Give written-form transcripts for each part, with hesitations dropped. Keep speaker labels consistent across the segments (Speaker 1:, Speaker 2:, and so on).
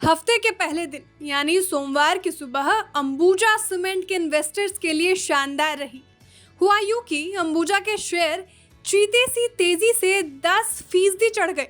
Speaker 1: हफ्ते के पहले दिन यानी सोमवार की सुबह अंबुजा सीमेंट के इन्वेस्टर्स के लिए शानदार रही। हुआ यूं कि अंबुजा के शेयर चीते सी तेजी से 10% चढ़ गए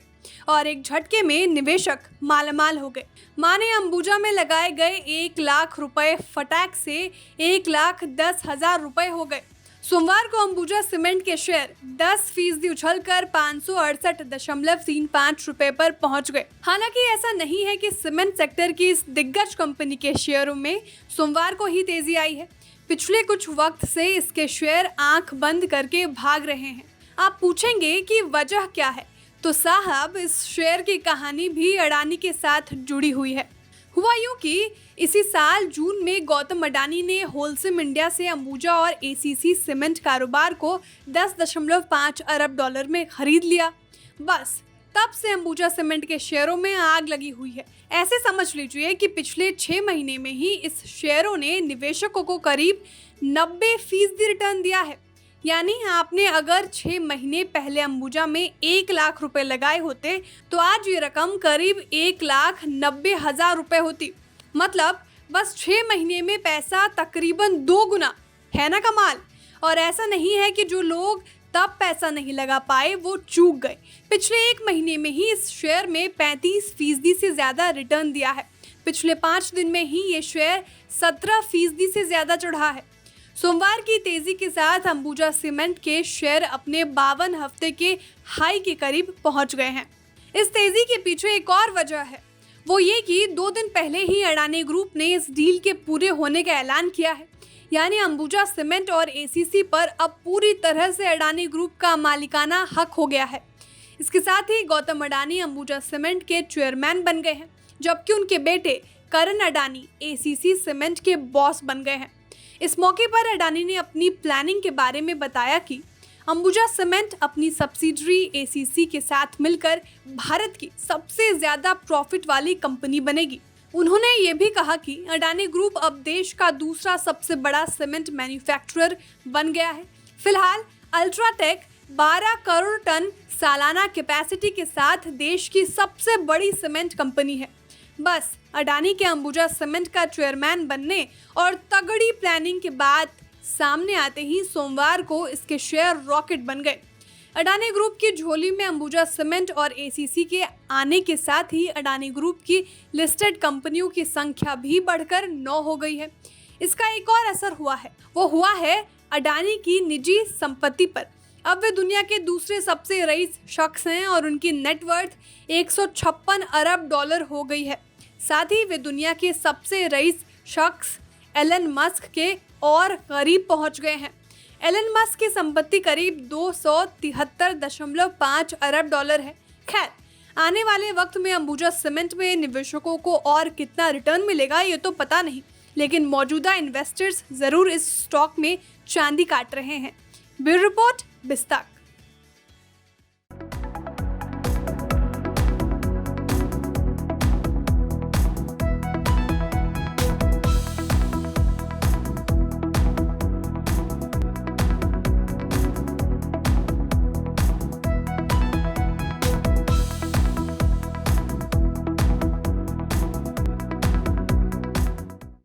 Speaker 1: और एक झटके में निवेशक मालामाल हो गए। माने अंबुजा में लगाए गए 1 लाख रुपए फटाक से 1,10,000 रुपए हो गए। सोमवार को अंबुजा सीमेंट के शेयर 10% उछलकर 568.35 रुपए पर पहुंच गए। हालांकि ऐसा नहीं है कि सीमेंट सेक्टर की इस दिग्गज कंपनी के शेयरों में सोमवार को ही तेजी आई है। पिछले कुछ वक्त से इसके शेयर आंख बंद करके भाग रहे हैं। आप पूछेंगे कि वजह क्या है, तो साहब इस शेयर की कहानी भी अडानी के साथ जुड़ी हुई है। हुआ यूं कि इसी साल जून में गौतम अडानी ने होलसेम इंडिया से अंबुजा और एसीसी सीमेंट कारोबार को 10.5 अरब डॉलर में खरीद लिया। बस तब से अंबुजा सीमेंट के शेयरों में आग लगी हुई है। ऐसे समझ लीजिए कि पिछले 6 महीने में ही इस शेयरों ने निवेशकों को करीब 90% रिटर्न दिया है। यानी आपने अगर 6 महीने पहले अंबुजा में 1 लाख रुपए लगाए होते तो आज ये रकम करीब 1,90,000 रुपए होती। मतलब बस 6 महीने में पैसा तकरीबन 2 गुना है ना कमाल। और ऐसा नहीं है कि जो लोग तब पैसा नहीं लगा पाए वो चूक गए। पिछले 1 महीने में ही इस शेयर में 35% से ज़्यादा रिटर्न दिया है। पिछले 5 दिन में ही ये शेयर 17% से ज़्यादा चढ़ा है। सोमवार की तेजी के साथ अंबुजा सीमेंट के शेयर अपने 52 हफ्ते के हाई के करीब पहुंच गए हैं। इस तेजी के पीछे एक और वजह है, वो ये कि 2 दिन पहले ही अडानी ग्रुप ने इस डील के पूरे होने का ऐलान किया है। यानी अंबुजा सीमेंट और एसीसी पर अब पूरी तरह से अडानी ग्रुप का मालिकाना हक हो गया है। इसके साथ ही गौतम अडानी अंबुजा सीमेंट के चेयरमैन बन गए हैं, जबकि उनके बेटे करण अडानी एसीसी सीमेंट के बॉस बन गए हैं। इस मौके पर अडानी ने अपनी प्लानिंग के बारे में बताया कि अंबुजा सीमेंट अपनी सब्सिडरी एसीसी के साथ मिलकर भारत की सबसे ज्यादा प्रॉफिट वाली कंपनी बनेगी। उन्होंने ये भी कहा कि अडानी ग्रुप अब देश का दूसरा सबसे बड़ा सीमेंट मैन्युफैक्चरर बन गया है। फिलहाल अल्ट्राटेक 12 करोड़ टन सालाना कैपेसिटी के साथ देश की सबसे बड़ी सीमेंट कंपनी है। बस अडानी के अंबुजा सीमेंट का चेयरमैन बनने और तगड़ी प्लानिंग के बाद सामने आते ही सोमवार को इसके शेयर रॉकेट बन गए। अडानी ग्रुप की झोली में अंबुजा सीमेंट और एसीसी के आने के साथ ही अडानी ग्रुप की लिस्टेड कंपनियों की संख्या भी बढ़कर 9 हो गई है। इसका एक और असर हुआ है, वो हुआ है अडानी की निजी संपत्ति पर। अब वे दुनिया के दूसरे सबसे रईस शख्स हैं और उनकी नेटवर्थ 156 अरब डॉलर हो गई है। साथ ही वे दुनिया के सबसे रईस शख्स एलन मस्क के और करीब पहुंच गए हैं। एलन मस्क की संपत्ति करीब 273.5 अरब डॉलर है। खैर, आने वाले वक्त में अंबुजा सीमेंट में निवेशकों को और कितना रिटर्न मिलेगा ये तो पता नहीं, लेकिन मौजूदा इन्वेस्टर्स जरूर इस स्टॉक में चांदी काट रहे हैं। Bureau report, बिस्ताक।